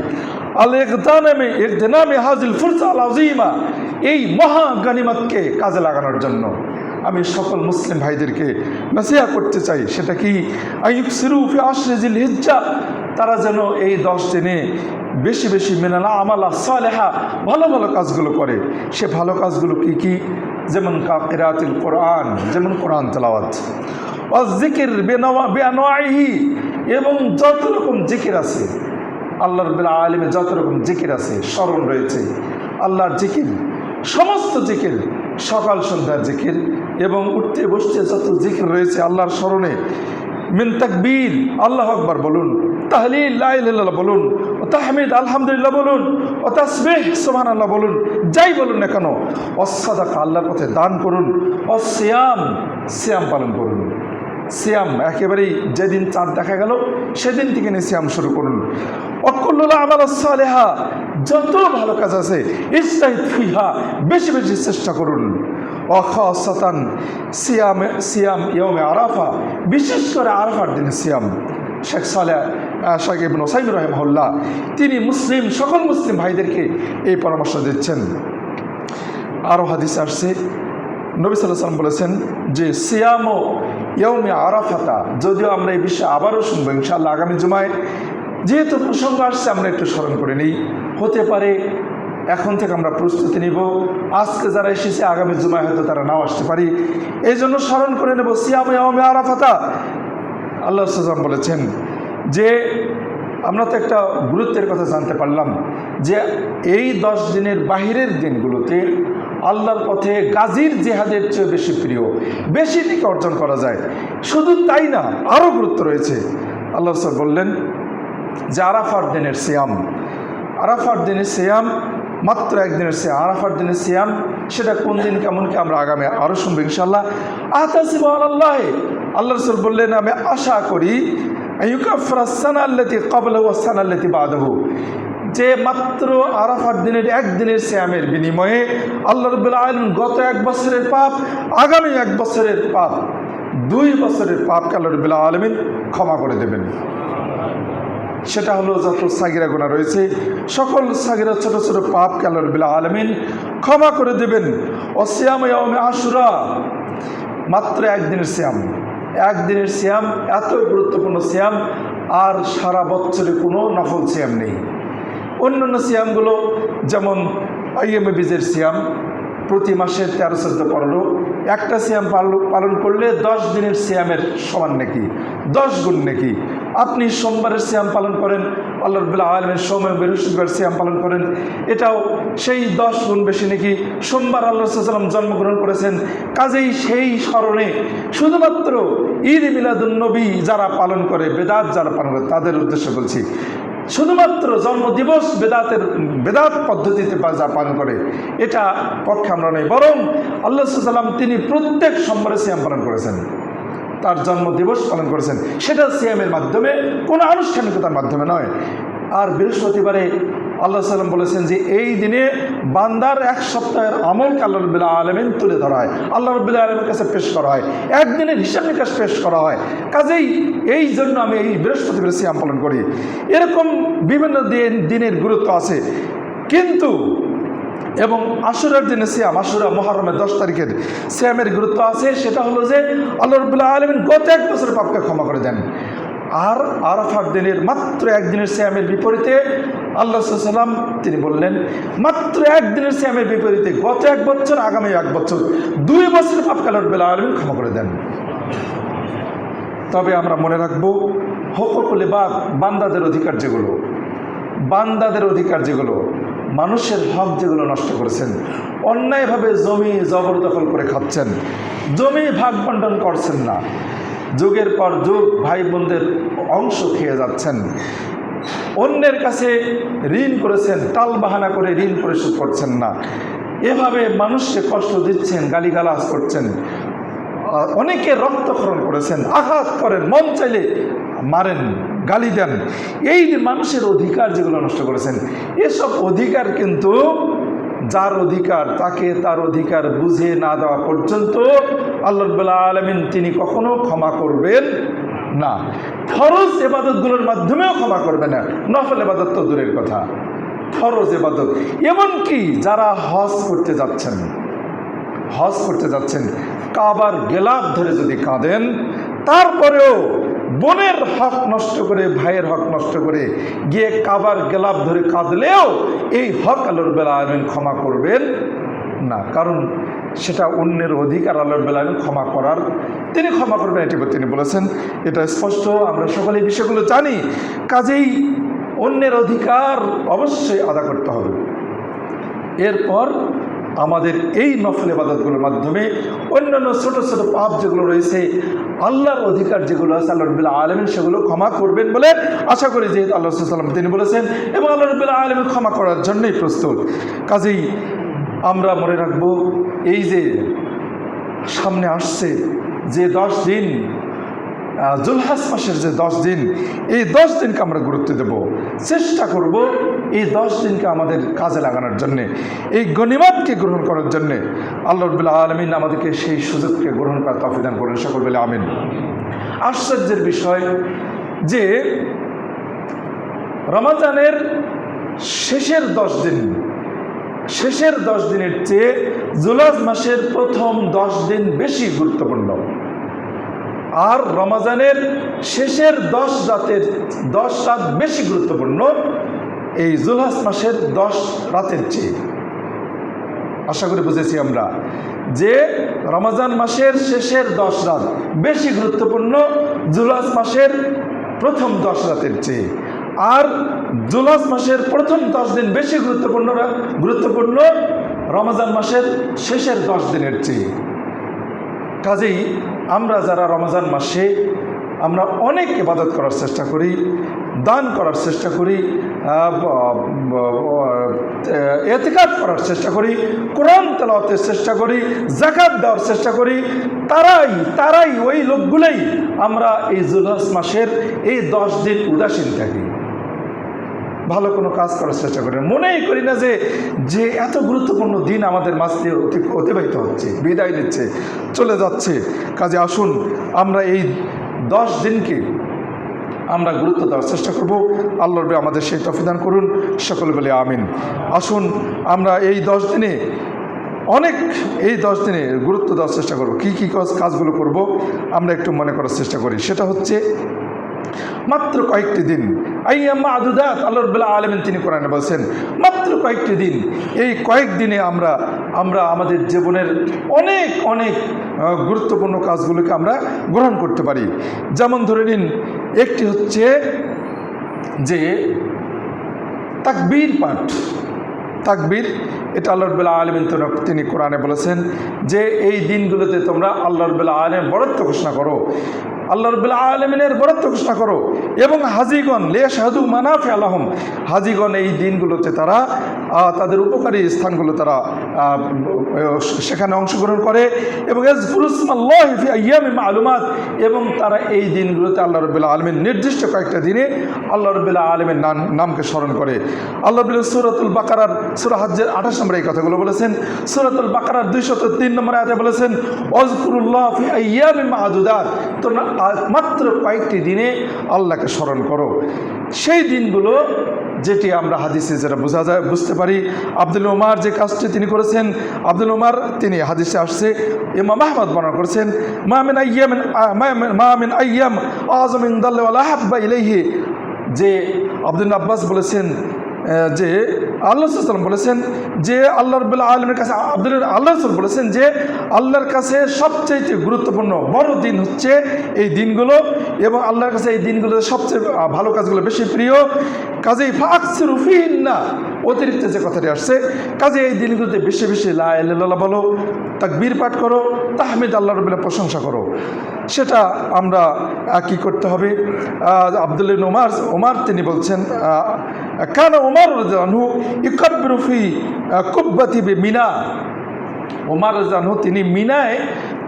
আল ইগতিনামে হাযিল ফুরসা আল আযীমা, এই মহা গনিমতকে কাজে লাগানোর জন্য আমি সকল মুসলিম ভাইদেরকে নসিহত করতে চাই। সেটা কি? আইয়ুকসিরু ফি আশরি জিল হিজ্জা, তারা যেন এই 10 দিনে বেশি বেশি মিনাল আমাল সালেহা, ভালো কাজগুলো করে। সে ভালো কাজগুলো কি কি? যেমন কিরাআতুল কোরআন, যেমন কোরআন তেলাওয়াত, ওয়া যিকির বিআনওয়াইহি, এবং যত রকম জিকির আছে, আল্লাহ রাব্বুল আলামিনের যত রকম জিকির আছে, স্মরণ রয়েছে, আল্লাহর জিকির, সমস্ত জিকির, সকাল সন্ধ্যার জিকির এবং উঠতে বসতে যত জিকির রয়েছে আল্লাহর স্মরণে, মিন তাকবীর আল্লাহু আকবার বলুন, তাহলিল লা ইলাহা ইল্লাল্লাহ বলুন, ও তাহমিদ আলহামদুলিল্লাহ বলুন, ও তাসবিহ সুবহানাল্লাহ বলুন, যাই বলুন না কেন, ও সাদাকা আল্লাহর পথে দান করুন, ও সিয়াম পালন করুন। সিয়াম একেবারেই যেদিন চাঁদ দেখা গেল সেদিন থেকে নিয়ে সিয়াম শুরু করুন। অকুল্লুল আমাল সালেহা, যত ভালো কাজ আছে ইজতাহিদ ফিহা, বেশি বেশি চেষ্টা করুন। অখাসাতান সিয়াম ইয়াউমে আরাফা, বিশেষ করে আরাফার দিনে সিয়াম। শেখ ইবনে উসাইমিন রাহিমাহুল্লাহ তিনি সকল মুসলিম ভাইদেরকে এই পরামর্শ দিচ্ছেন। আরও হাদিসে আসছে, নবী সাল্লাল্লাহু আলাইহি ওয়াসাল্লাম বলেছেন যে সিয়াম ইয়াউমে আরাফাতা, যদিও আমরা এই বিষয়ে আবারও শুনবো ইনশাআল্লাহ আগামী জুমায়, যেহেতু প্রসঙ্গ আসছে আমরা একটু স্মরণ করে নিই। হতে পারে এখন থেকে আমরা প্রস্তুতি নিব, আজকে যারা এসেছে আগামী জুমায় হয়তো তারা নাও আসতে পারি, এই জন্য স্মরণ করে নেব সিয়াম ইয়াউমে আরাফাতা। আল্লাহ রাসূল বলেছেন যে আমরা তো একটা গুরুত্বের কথা জানতে পারলাম যে এই 10 দিনের বাহিরের দিনগুলোতে আল্লাহর পথে গাজীর জেহাদের চেয়ে বেশি প্রিয়, বেশি দিকে অর্জন করা যায়। শুধু তাই না, আরও গুরুত্ব রয়েছে। আল্লাহ রাসূল বললেন যে আরাফার দিনের সিয়াম, আরাফার দিনের সিয়াম মাত্র একদিনের সিয়াম। আরাফার দিনের সিয়াম সেটা কোন দিন কেমন কি আমরা আগামী আরও শুনবো ইনশাআল্লাহ। আহতাসিবু আলাল্লাহ, আল্লাহ রাসূল বললেন আমি আশা করি ইউকাফিরা সানা আল্লাতী ক্বাবলাহু ওয়াস সানা আল্লাতী বা'দাহু, যে মাত্র আরাফার দিনের একদিনের সিয়ামের বিনিময়ে আল্লাহ রাব্বুল আলামিন গত 1 বছরের পাপ, আগামী 1 বছরের পাপ, 2 বছরের পাপকে আল্লাহ রাব্বুল আলামিন ক্ষমা করে দেবেন। সেটা হলো যত সাগিরা গুনাহ রয়েছে সকল সাগিরা ছোট ছোট পাপকে আল্লাহ রাব্বুল আলামিন ক্ষমা করে দেবেন। ওয়াসিয়ামু ইয়াউমি আশুরা, মাত্র একদিনের সিয়াম, একদিনের সিয়াম এত গুরুত্বপূর্ণ সিয়াম, আর সারা বছরে কোনো নফল সিয়াম নেই। অন্যান্য সিয়ামগুলো যেমন আইয়ামে বীজের সিয়াম, প্রতি মাসে 13, 14, 15 একটা সিয়াম পালন করলে 10 দিনের সিয়ামের সমান নাকি, 10 গুণ নাকি। আপনি সোমবারের সিয়াম পালন করেন, আল্লাহ রাব্বুল আলামিন সোমবার বৃহস্পতিবার সিয়াম পালন করেন, এটাও সেই 10 গুণ বেশি নাকি। সোমবার আল্লাহ রাসূল সাল্লাল্লাহু আলাইহি ওয়াসাল্লাম জন্মগ্রহণ করেছেন, কাজেই সেই স্মরণে শুধুমাত্র ঈদ মিলাদুন নবী যারা পালন করে, বেদাত যারা পালন করে তাদের উদ্দেশ্যে বলছি, শুধুমাত্র জন্মদিবস বেদাত পদ্ধতিতে যা পালন করে এটা পক্ষে আমরা নই, বরং আল্লাহ রাসূল সাল্লাল্লাহু আলাইহি ওয়াসাল্লাম তিনি প্রত্যেক সোমবারে সিয়াম পালন করেছেন, তার জন্মদিবস পালন করেছেন, সেটা সিয়ামের মাধ্যমে, কোনো আনুষ্ঠানিকতার মাধ্যমে নয়। আর বৃহস্পতিবারে আল্লাহ সাল্লাম বলেছেন যে এই দিনে বান্দার 1 সপ্তাহের আমলকে আল্লাহ রাব্বুল আলামিন তুলে ধরা হয়, আল্লাহ রাব্বুল আলামিনের কাছে পেশ করা হয়, একদিনের হিসাব নিকাশ পেশ করা হয়। কাজেই এই জন্য আমি এই বৃহস্পতিবার সিয়াম পালন করি। এরকম বিভিন্ন দিনের গুরুত্ব আছে, কিন্তু এবং আশুরার দিনে সিয়াম, আশুরা মুহররমের 10 তারিখের সিয়ামের গুরুত্ব আছে। সেটা হলো যে আল্লাহ রাব্বুল আলামিন গত 1 বছরের পাপকে ক্ষমা করে দেন। আর আরাফার দিনের মাত্র একদিনের সিয়ামের বিপরীতে আল্লাহ রাসূল সাল্লাল্লাহু আলাইহি ওয়াসাল্লাম তিনি বললেন মাত্র একদিনের সিয়ামের বিপরীতে গত 1 বছর, আগামী 1 বছর, 2 বছরের পাপকে আল্লাহ রাব্বুল আলামিন ক্ষমা করে দেন। তবে আমরা মনে রাখবো হুকুকুল ইবাদ, বান্দাদের অধিকার যেগুলো, বান্দাদের অধিকার যেগুলো, মানুষের হক যেগুলো নষ্ট করেছেন, অন্যায়ভাবে জমি জবরদখল করে খাচ্ছেন, জমি ভাগ বন্টন করছেন না, যুগের পর যুগ ভাই বোনদের অংশ খেয়ে যাচ্ছেন, অন্যের কাছে ঋণ করেছেন, টাল বাহানা করে ঋণ পরিশোধ করছেন না, এভাবে মানুষকে কষ্ট দিচ্ছেন, গালিগালাজ করছেন, অনেকে রক্তক্ষরণ করেছেন, আঘাত করেন, মন চাইলে মারেন, গালি দেন, এই মানুষের অধিকার যেগুলো নষ্ট করেছেন, এসব অধিকার কিন্তু যার অধিকার তাকে তার অধিকার বুঝে না দেওয়া পর্যন্ত আল্লাহ রাব্বুল আলামিন তিনি কখনো ক্ষমা করবেন না। ফরজ ইবাদতগুলোর মাধ্যমেও ক্ষমা করবে না, নফল ইবাদত তো দূরের কথা, ফরজ ইবাদত, এমনকি যারা হজ করতে যাচ্ছেন, হজ করতে যাচ্ছেন, কাবার গেলাফ ধরে যদি কাঁদেন, তারপরেও বোনের হক নষ্ট করে, ভাইয়ের হক নষ্ট করে গিয়ে কাবার গেলাফ ধরে কাঁদলেও এই হক আল্লাহ রাব্বুল আলামিন ক্ষমা করবেন না, কারণ সেটা অন্যের অধিকার। আল্লাহ রাব্বুল আলামিন ক্ষমা করার, তিনি ক্ষমা করবেন এটি তিনি বলেছেন, এটা স্পষ্ট, আমরা সকলে এই বিষয়গুলো জানি। কাজেই অন্যের অধিকার অবশ্যই আদা করতে হবে। এরপর আমাদের এই নফল ইবাদতগুলোর মাধ্যমে অন্যান্য ছোট ছোট পাপ যেগুলো রয়েছে, আল্লাহর অধিকার যেগুলো আছে, আল্লাহ রাব্বুল আলামিন সেগুলো ক্ষমা করবেন বলে আশা করি, যেহেতু আল্লাহ রাসূল সাল্লাল্লাহু আলাইহি ওয়াসাল্লাম তিনি বলেছেন এবং আল্লাহ রাব্বুল আলামিন ক্ষমা করার জন্যই প্রস্তুত। কাজেই আমরা মনে রাখবো এই যে সামনে আসছে যে 10 দিন, জুলহাজ মাসের যে 10 দিন, এই 10 দিনকে আমরা গুরুত্ব দেব, চেষ্টা করব এই 10 দিনকে আমাদের কাজে লাগানোর জন্যে, এই গনিমতকে গ্রহণ করার জন্যে। আল্লাহ রাব্বুল আলামিন আমাদেরকে সেই সুযোগকে গ্রহণ করার তৌফিক দান করেন, সকল বলে আমিন। আশ্চর্যের বিষয় যে রমজানের শেষের 10 দিন, শেষের 10 দিনের চেয়ে জুলহাজ মাসের প্রথম 10 দিন বেশি গুরুত্বপূর্ণ, আর রমজানের শেষের 10 রাত বেশি গুরুত্বপূর্ণ এই জুলহাজ মাসের 10 রাতের চেয়ে। আশা করি বুঝেছি আমরা যে রমজান মাসের শেষের 10 রাত বেশি গুরুত্বপূর্ণ জুলহাজ মাসের প্রথম 10 রাতের চেয়ে। আর জুলহজ মাসের প্রথম 10 দিন বেশি গুরুত্বপূর্ণ রমজান মাসের শেষের 10 দিনের চেয়ে। কাজেই আমরা যারা রমজান মাসে আমরা অনেক ইবাদত করার চেষ্টা করি, দান করার চেষ্টা করি, ইতিকাফ করার চেষ্টা করি, কোরআন তেলাওয়াতের চেষ্টা করি, যাকাত দেওয়ার চেষ্টা করি, তারাই ওই লোকগুলোই আমরা এই জুলহজ মাসের এই 10 দিন উদাসীন থাকি, ভালো কোনো কাজ করার চেষ্টা করি, মনেই করি না যে এত গুরুত্বপূর্ণ দিন আমাদের মাঝ দিয়ে অতিবাহিত হচ্ছে, বিদায় নিচ্ছে, চলে যাচ্ছে। কাজে আসুন আমরা এই 10 দিনকে আমরা গুরুত্ব দেওয়ার চেষ্টা করব। আল্লাহর রবে আমাদের সেই তৌফিক দান করুন, সকলে বলে আমিন। আসুন আমরা এই 10 দিনে এই 10 দিনে গুরুত্ব দেওয়ার চেষ্টা করব। কী কাজগুলো করব আমরা একটু মনে করার চেষ্টা করি। সেটা হচ্ছে মাত্র কয়েকটি দিন, আইয়াম মা'দুদাত, আল্লাহ রাব্বুল আলামিন তিনি কোরআনে বলছেন মাত্র কয়েকটি দিন। এই কয়েকদিনে আমরা আমাদের জীবনের অনেক গুরুত্বপূর্ণ কাজগুলোকে আমরা গ্রহণ করতে পারি। যেমন ধরে নিন, একটি হচ্ছে যে তাকবীর পাঠ। তাকবীর এটা আল্লাহ রাব্বুল আলামিন তিনি কোরআনে বলেছেন যে এই দিনগুলোতে তোমরা আল্লাহ রাব্বুল আলামিনের বরত্ব ঘোষণা করো, আল্লাহ রাব্বুল আলামিনের বরত্ব ঘোষণা করো। এবং হাজিগণ লিয়াশহাদু মানাফিআ লাহুম, হাজিগণ এই দিনগুলোতে তারা তাদের উপকারী স্থানগুলো তারা সেখানে অংশগ্রহণ করে। এবং ইয়াজকুরুসমাল্লাহি ফি আইয়ামিন মা'লুমাত, এবং তারা এই দিনগুলোতে আল্লাহ রাব্বুল আলামিন নির্দিষ্ট কয়েকটা দিনে আল্লাহ রাব্বুল আলামিনের নামকে স্মরণ করে। আল্লাহ সূরাতুল বাকারার সূরা হজ্জের 28 নম্বরে এই কথাগুলো বলেছেন। সূরাতুল বাকারার 203 নম্বর আয়াতে বলেছেন ওয়াজকুরুল্লাহ ফি আইয়ামিন মা'দুদাত, তোমরা মাত্র কয়েকটি দিনে আল্লাহকে স্মরণ করো। সেই দিনগুলো যেটি আমরা হাদিসে যেটা বুঝতে পারি, আব্দুল উমার যে কাজটি তিনি করেছেন, আব্দুল উমার তিনি হাদিসে আসছে, ইমাম আহমদ বর্ণনা করেছেন, মা মিন আইয়াম আযম ইনদাল্লাহি ওয়া লা হাব্বা ইলাইহি, যে আব্দুল আব্বাস বলেছেন যে আল্লাহ রাসূল বলেছেন যে আল্লাহ রাব্বুল আলামিনের কাছে আল্লাহ রাসূল বলেছেন যে আল্লাহর কাছে সবচেয়ে গুরুত্বপূর্ণ বড় দিন হচ্ছে এই দিনগুলো, এবং আল্লাহর কাছে এই দিনগুলোতে সবচেয়ে ভালো কাজগুলো বেশি প্রিয়। কাজেই ফাকসিরু ফিহিন্না, অতিরিক্ত যে কথাটি আসছে, কাজে এই দিনগুলোতে বেশি বেশি লা ইলাহা ইল্লাল্লাহ বলো, তাকবীর পাঠ করো, তাহমিদ আল্লাহ রাব্বুল প্রশংসা করো। সেটা আমরা কি করতে হবে? আব্দুল্লাহ ইবনে ওমর তিনি বলছেন কানা ওমর রাদিয়াল্লাহু আনহু ইকাব্বিরু ফি কুব্বাতি বিমিনা, ওমর রাদিয়াল্লাহু আনহু তিনি মিনায়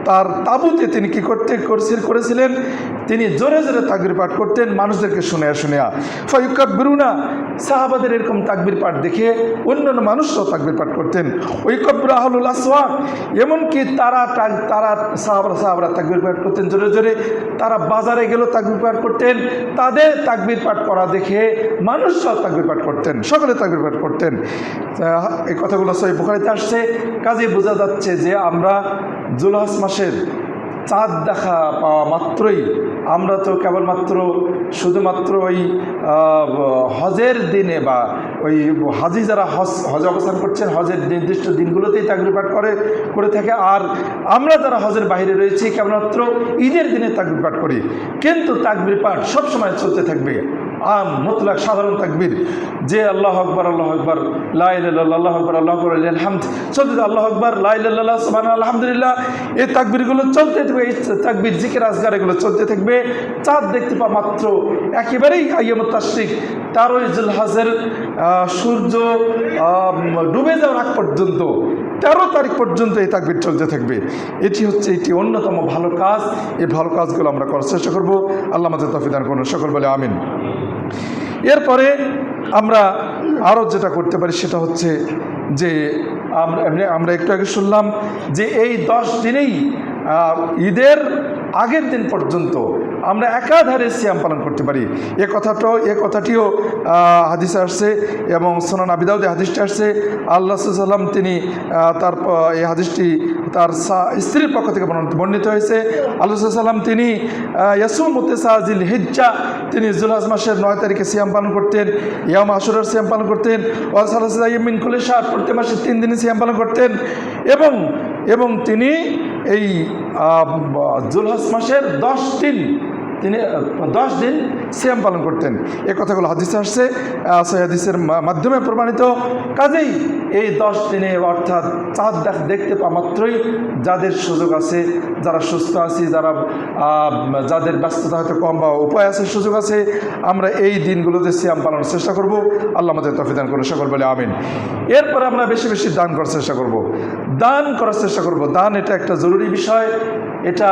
তার তাঁবুতে তিনি কি করেছিলেন, তিনি জোরে জোরে তাকবীর পাঠ করতেন মানুষদেরকে শুনিয়া। ফায়ুকাব্বিরুনা, সাহাবাদের এরকম তাকবীর পাঠ দেখে অন্যান্য মানুষরাও তাকবীর পাঠ করতেন। ওয়াইকাব্বিরু আহলুল আসওয়াক, এমনকি তারা সাহাবারা তাকবীর পাঠ করতেন জোরে জোরে, তারা বাজারে গেলেও তাকবীর পাঠ করতেন, তাদের তাকবীর পাঠ করা দেখে মানুষরাও তাকবীর পাঠ করতেন, সকলে তাকবীর পাঠ করতেন। এই কথাগুলো সহিহ বুখারীতে আসছে। কাজে বোঝা যাচ্ছে যে আমরা জুলহজ মাসের চাঁদ দেখা পাওয়া মাত্রই আমরা তো কেবলমাত্র শুধুমাত্র ওই হজের দিনে বা ওই হাজি যারা হজ অবস্থান করছেন হজের নির্দিষ্ট দিনগুলোতেই তাকবীর পাঠ করে থাকে, আর আমরা যারা হজের বাইরে রয়েছি কেবলমাত্র ঈদের দিনে তাকবীর পাঠ করি। কিন্তু তাকবীর পাঠ সবসময় চলতে থাকবে, মুতলাক সাধারণ তাকবীর, যে আল্লাহু আকবার লা ইলাহা ইল্লাল্লাহ আল্লাহু আকবার লিল হামদ চলতে, আল্লাহু আকবার লা ইলাহা ইল্লাল্লাহ সুবহানাল্লাহ আলহামদুলিল্লাহ, এই তাকবীরগুলো চলতে থাকবে, এই তাকবীর জিকির আজকার এগুলো চলতে থাকবে। চাঁদ দেখতে পাওয়া মাত্র একেবারেই আইয়ামুত তাশরিক 13 জিলহজের সূর্য ডুবে যাওয়ার আগ পর্যন্ত 13 তারিখ পর্যন্ত এই তাকবীর চলতে থাকবে। এটি অন্যতম ভালো কাজ। এই ভালো কাজগুলো আমরা করার চেষ্টা করব। আল্লাহ আমাদের তৌফিক দান করুন, সকল বলে আমিন। এরপরে আমরা আরও যেটা করতে পারি সেটা হচ্ছে যে আমরা একটু আগে শুনলাম যে এই 10 দিনেই ঈদের আগের দিন পর্যন্ত আমরা একাধারে সিয়াম পালন করতে পারি। এ কথাটিও হাদিসে আসছে এবং সুনান আবি দাউদে হাদিসটি আসছে। আল্লাহ সাল্লাম তিনি তার এই হাদিসটি তার স্ত্রীর পক্ষ থেকে বর্ণিত হয়েছে। আল্লাহ সাল্লাম তিনি ইয়াসুমু তিসআজিল হিজ্জা, তিনি জুলহজ মাসের 9 তারিখে সিয়াম পালন করতেন, ইয়াম আশুরার সিয়াম পালন করতেন, ওয়া সালাসা আইয়াম মিন কুল্লি শাহর, প্রত্যেক মাসে 3 দিনই সিয়াম পালন করতেন, এবং তিনি এই জুলহজ মাসের 10 দিন তিনি 10 দিন সিয়াম পালন করতেন। এই কথাগুলো হাদিসে আসছে, সেই হাদিসের মাধ্যমে প্রমাণিত। কাজেই এই 10 দিনে অর্থাৎ চাঁদ দেখতে পাওয়া মাত্রই যাদের সুযোগ আছে, যারা সুস্থ আছি, যাদের ব্যস্ততা হয়তো কম বা উপায় আছে, সুযোগ আছে, আমরা এই দিনগুলোতে সিয়াম পালনের চেষ্টা করব। আল্লাহ আমাদের তৌফিক দান করে, সকল বলে আমিন। এরপরে আমরা বেশি বেশি দান করার চেষ্টা করব, দান করার চেষ্টা করব। দান এটা একটা জরুরি বিষয়। এটা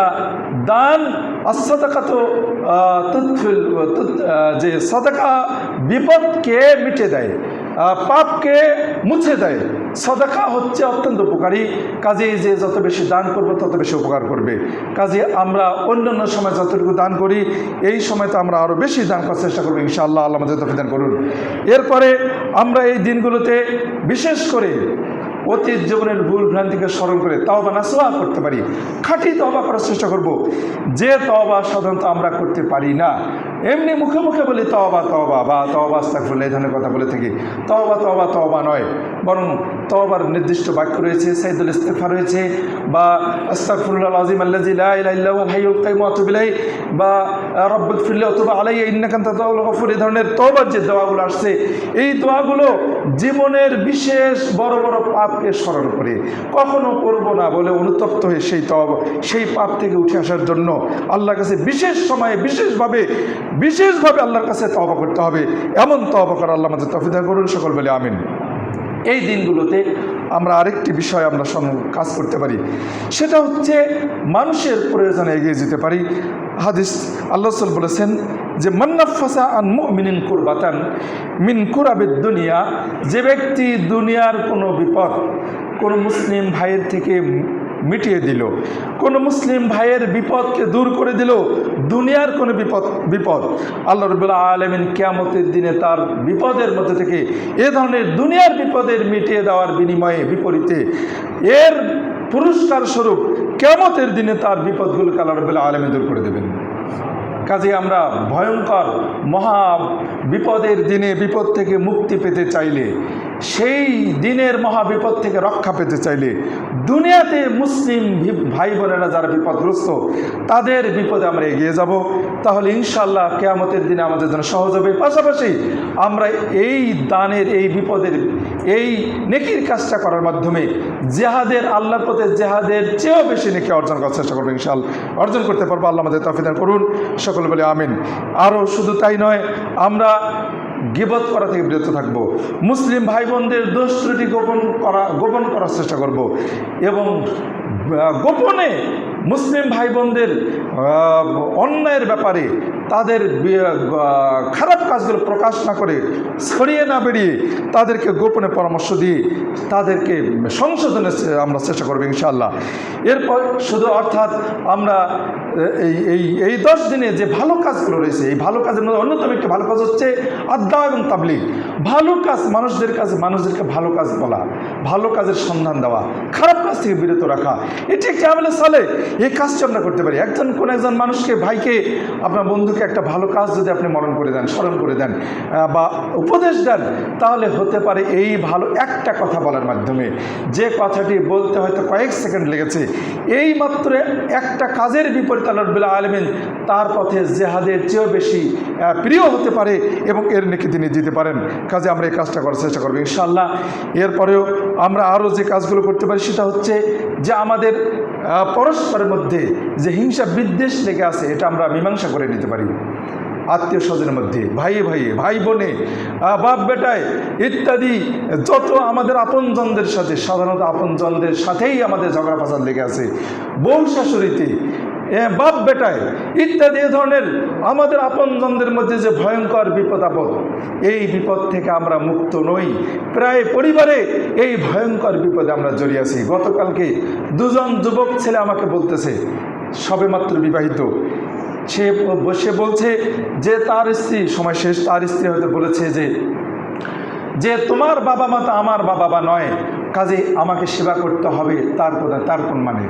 দান আসাদাকা তো যে সাদাকা বিপদকে মিটে দেয়, পাপকে মুছে দেয়। সাদাকা হচ্ছে অত্যন্ত উপকারী। কাজেই যে যত বেশি দান করবো তত বেশি উপকার করবে। কাজে আমরা অন্যান্য সময় যতটুকু দান করি, এই সময় তো আমরা আরও বেশি দান করার চেষ্টা করবো ইনশাআল্লাহ। আল্লাহ আমাদের তৌফিক দান করুন। এরপরে আমরা এই দিনগুলোতে বিশেষ করে অতীত জীবনের ভুল ভ্রান্তিকে স্মরণ করে তওবা নাসুহা করতে পারি, খাঁটি তওবা করার চেষ্টা করব। যে তওবা সাধারণত আমরা করতে পারি না, এমনি মুখে মুখে বলি তওবা তওবা বা তওবা আস্তাগফিরুল্লাহ, এই ধরনের কথা বলে থাকি। তওবা তওবা তওবা নয়, বরং তওবার নির্দিষ্ট বাক্য রয়েছে, সাইদুল ইস্তিগফার রয়েছে, বা আস্তাগফিরুল্লাহ আযীম আল্লাযী লা ইলাহা ইল্লা হুয়াল হাইয়ুল কাইয়্যুম ওয়া আতুবু ইলাইহি, বা রব্বিগফিরলি ওয়া তুব আলাইয়া ইন্নাকা আনতাত তাওয়াবুল গফুর। এই ধরনের তওবার যে দোয়াগুলো আসছে, এই দোয়াগুলো জীবনের বিশেষ বড় বড় পাপকে স্মরণ করে কখনো করব না বলে অনুতপ্ত হয়ে সেই পাপ থেকে উঠে আসার জন্য আল্লাহর কাছে বিশেষ সময়ে বিশেষভাবে আল্লাহর কাছে তওবা করতে হবে। এমন তওবা করা আল্লাহ আমাদের তৌফিক দান করুন, সকল বলে আমিন। এই দিনগুলোতে আমরা আরেকটি বিষয় আমরা কাজ করতে পারি, সেটা হচ্ছে মানুষের প্রয়োজনে এগিয়ে যেতে পারি। হাদিস আল্লাহ রাসূল বলেছেন যে মান নাফাসা আন মুমিনিন কুরবাতান মিন কুরাবিদ দুনিয়া, যে ব্যক্তি দুনিয়ার কোনো বিপদ কোনো মুসলিম ভাইয়ের থেকে মিটিয়ে দিল, কোনো মুসলিম ভাইয়ের বিপদকে দূর করে দিল, দুনিয়ার কোনো বিপদ আল্লাহ রাব্বুল আলামিন কিয়ামতের দিনে তার বিপদের মধ্যে থেকে এ ধরনের দুনিয়ার বিপদের মিটিয়ে দেওয়ার বিপরীতে এর পুরস্কার স্বরূপ কিয়ামতের দিনে তার বিপদগুলোকে আল্লাহ রাব্বুল আলামিন দূর করে দেবেন। কাজে আমরা ভয়ঙ্কর মহা বিপদের দিনে বিপদ থেকে মুক্তি পেতে চাইলে, সেই দিনের মহা বিপদ থেকে রক্ষা পেতে চাইলে, দুনিয়াতে মুসলিম ভাই বোনেরা যারা বিপদগ্রস্ত তাদের বিপদে আমরা এগিয়ে যাব, তাহলে ইনশাআল্লাহ কিয়ামতের দিনে আমাদের জন্য সহজ হবে। পাশাপাশি আমরা এই দানের, এই বিপদের, এই নেকির কাজটা করার মাধ্যমে জেহাদের, আল্লাহর পথে জেহাদের চেয়েও বেশি নেকি অর্জন করার চেষ্টা করবো। ইনশাআল্লাহ অর্জন করতে পারবো। আল্লাহ আমাদের তৌফিক দান করুন, সকলে বলে আমিন। আরও শুধু তাই নয়, আমরা গীবত করা থেকে বিরত থাকব, মুসলিম ভাই বোনদের দোষ ত্রুটি গোপন করার চেষ্টা করব, এবং গোপনে মুসলিম ভাই বোনদের অন্যায়ের ব্যাপারে তাদের খারাপ কাজগুলো প্রকাশ না করে, ছড়িয়ে না বেরিয়ে তাদেরকে গোপনে পরামর্শ দিয়ে তাদেরকে সংশোধনের আমরা চেষ্টা করব ইনশাআল্লাহ। এরপর শুধু অর্থাৎ আমরা এই 10 দিনে যে ভালো কাজগুলো রয়েছে, এই ভালো কাজের মধ্যে অন্যতম একটি ভালো কাজ হচ্ছে আদা এবং তাবলীগ। ভালো কাজ, মানুষদেরকে ভালো কাজ বলা, ভালো কাজের সন্ধান দেওয়া, খারাপ কাজ থেকে বিরত রাখা, এটি একটি আমলে সালে। এই কাজটা আমরা করতে পারি। কোন একজন মানুষকে, ভাইকে, আপনার বন্ধুকে একটা ভালো কাজ যদি আপনি স্মরণ করে দেন বা উপদেশ দেন, তাহলে হতে পারে এই ভালো একটা কথা বলার মাধ্যমে, যে কথাটি বলতে হয়তো কয়েক সেকেন্ড লেগেছে, এই মাত্র একটা কাজের বিপরীতে আল্লাহ রাব্বুল আলামিন তার পথে জেহাদের চেয়েও বেশি প্রিয় হতে পারে এবং এর নেকি তিনি দিতে পারেন। কাজে আমরা এই কাজটা করার চেষ্টা করবো ইনশাআল্লাহ। এরপরেও আমরা আরও যে কাজগুলো করতে পারি সেটা হচ্ছে যে আমাদের পরস্পরের মধ্যে যে হিংসা বিদ্বেষ লেগে আছে, এটা আমরা মীমাংসা করে নিতে পারি। আত্মীয় স্বজনের মধ্যে, ভাই বোনে, বাপ বেটায় ইত্যাদি যত আমাদের আপনজনদের সাথে, সাধারণত আপনজনদের সাথেই আমাদের ঝগড়া ফাসাদ লেগে আছে, বউ শাশুড়িতে, বাপ বেটায় ইত্যাদি এ ধরনের আমাদের আপনজনদের মধ্যে যে ভয়ঙ্কর বিপদ আপদ, এই বিপদ থেকে আমরা মুক্ত নই। প্রায় পরিবারে এই ভয়ঙ্কর বিপদে আমরা জড়িয়ে আছি। গতকালকে 2জন যুবক ছেলে আমাকে বলতেছে, সবেমাত্র বিবাহিত, সে বলছে যে তার স্ত্রী, সময় শেষ, তার স্ত্রী হয়তো বলেছে যে তোমার বাবা মা তো আমার বাবা মা নয়, কাজে আমাকে সেবা করতে হবে, তার কোন মানে,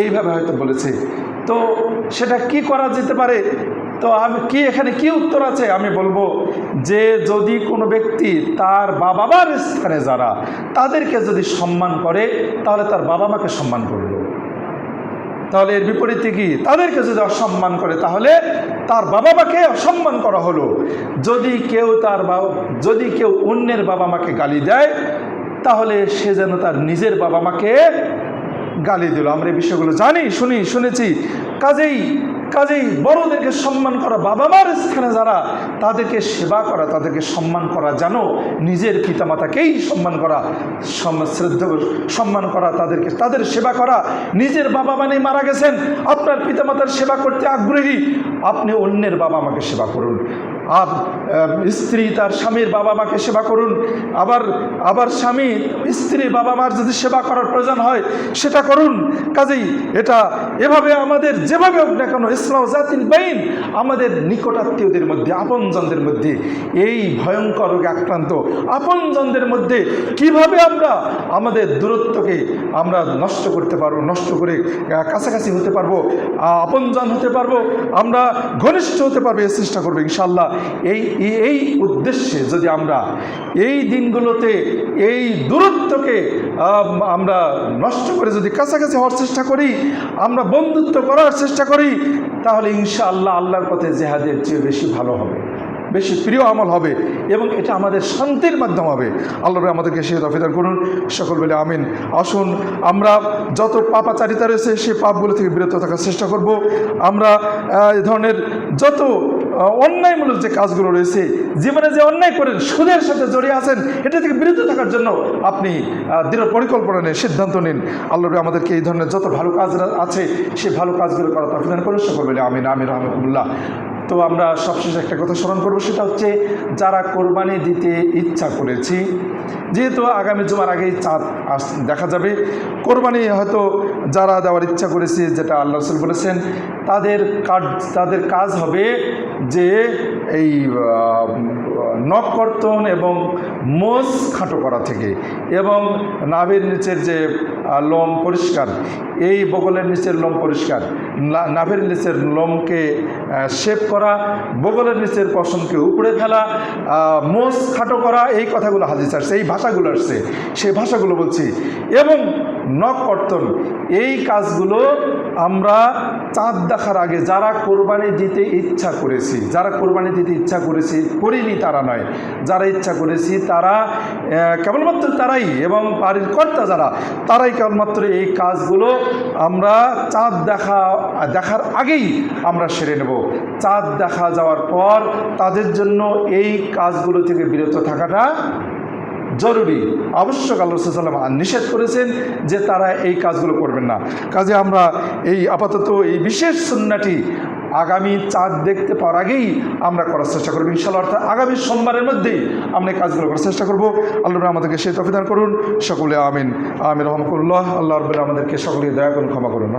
এইভাবে হয়তো বলেছে। তো সেটা কি করা যেতে পারে? তো এখানে কি উত্তর আছে? আমি বলবো যে যদি কোনো ব্যক্তি তার বাবা মার স্থানে যারা, তাদেরকে যদি সম্মান করে, তাহলে তার বাবা মাকে সম্মান করলো। তাহলে এর বিপরীতে কি? তাদেরকে যদি অসম্মান করে তাহলে তার বাবা মাকে অসম্মান করা হলো। যদি কেউ অন্যের বাবা মাকে গালি দেয় তাহলে সে যেন তার নিজের বাবা মাকে গালি দিল। আমরা এই বিষয়গুলো জানি, শুনেছি। কাজেই বড়দেরকে সম্মান করা, বাবা মার স্থানে যারা, তাদেরকে সেবা করা, তাদেরকে সম্মান করা, যেন নিজের পিতামাতাকেই সম্মান করা, সম্মান করা, তাদের সেবা করা। নিজের বাবা মানে মারা গেছেন, আপনার পিতামাতার সেবা করতে আগ্রহী, আপনি অন্যের বাবা মাকে সেবা করুন। আর স্ত্রী তার স্বামীর বাবা মাকে সেবা করুন। আবার স্বামী স্ত্রীর বাবা মার যদি সেবা করার প্রয়োজন হয় সেটা করুন। কাজেই এটা এভাবে আমাদের যেভাবে হোক না কেন, ইসলাম জাতিল বাইন, আমাদের নিকটাত্মীয়দের মধ্যে, আপনজনদের মধ্যে এই ভয়ঙ্কর রোগে আক্রান্ত আপনজনদের মধ্যে কিভাবে আমরা আমাদের দূরত্বকে আমরা নষ্ট করতে পারবো, নষ্ট করে কাছাকাছি হতে পারবো, আপনজন হতে পারবো, আমরা ঘনিষ্ঠ হতে পারবো, এই চেষ্টা করবো ইনশাআল্লাহ। এই উদ্দেশ্যে যদি আমরা এই দিনগুলোতে এই দূরত্বকে আমরা নষ্ট করে যদি কাছাকাছি হওয়ার চেষ্টা করি, আমরা বন্ধুত্ব করার চেষ্টা করি, তাহলে ইনশাআল্লাহ আল্লাহর পথে জেহাদের চেয়ে বেশি ভালো হবে, বেশি প্রিয় আমল হবে, এবং এটা আমাদের শান্তির মাধ্যম হবে। আল্লাহ আমাদেরকে সে তৌফিক করুন, সকল বলে আমিন। আসুন আমরা যত পাপাচারিতা রয়েছে সেই পাপগুলো থেকে বিরত থাকার চেষ্টা করব। আমরা এ ধরনের যত অন্যায়মূলক যে কাজগুলো রয়েছে, জীবনে যে অন্যায় করেন, সুদের সাথে জড়িয়ে আছেন, এটা থেকে বিরত থাকার জন্য আপনি দৃঢ় পরিকল্পনা নিন, সিদ্ধান্ত নিন। আল্লাহ আমাদেরকে এই ধরনের যত ভালো কাজ আছে সেই ভালো কাজগুলো করার তৌফিক দান করুন, সকল বলে আমিন আমিন রহমতুল্লাহ। তো আমরা সবশেষে একটা কথা স্মরণ করবো, সেটা হচ্ছে যারা কোরবানি দিতে ইচ্ছা করেছি, যেহেতু আগামী জুমার আগেই চাঁদ দেখা যাবে, কোরবানি হয়তো যারা দেওয়ার ইচ্ছা করেছে, যেটা আল্লাহ রাসূল বলেছেন, তাদের কাজ হবে যে এই নখ কর্তন এবং মোষ খাটো করা থেকে, এবং নাভির নিচের যে লোম পরিষ্কার, এই বগলের নিচের লোম পরিষ্কার, নাভির নিচের লোমকে শেভ করা, বগলের নিচের পশমকে উপড়ে ফেলা, মোষ খাটো করা, এই কথাগুলো হাদিস আসছে, এই ভাষাগুলো আসছে, সেই ভাষাগুলো বলছি। এবং নখ কর্তন, এই কাজগুলো আমরা চাঁদ দেখার আগে যারা কোরবানি দিতে ইচ্ছা করেছি, করিনি তারা নয়, যারা ইচ্ছা করেছি তারা কেবলমাত্র তারাই, এবং বাড়ির কর্তা যারা, তারাই কেবলমাত্র এই কাজগুলো আমরা চাঁদ দেখার আগেই আমরা সেরে নেব। চাঁদ দেখা যাওয়ার পর তাদের জন্য এই কাজগুলো থেকে বিরত থাকাটা জরুরি, আবশ্যক। আল্লাহ রাসূল সাল্লাল্লাহু আলাইহি ওয়াসাল্লাম নিষেধ করেছেন যে তারা এই কাজগুলো করবেন না। কাজে আমরা এই আপাতত এই বিশেষ সুন্নাহটি আগামী চাঁদ দেখতে পাওয়ার আগেই আমরা করার চেষ্টা করব ইনশাআল্লাহ, অর্থাৎ আগামী সোমবারের মধ্যেই আমরা এই কাজগুলো করার চেষ্টা করব। আল্লাহ আমাদেরকে সেই তৌফিক দান করুন, সকলে আমিন আমিন রহমতুল্লাহ। আল্লাহ রাব্বুল আমাদেরকে সকলে দয়া করুন, ক্ষমা করুন।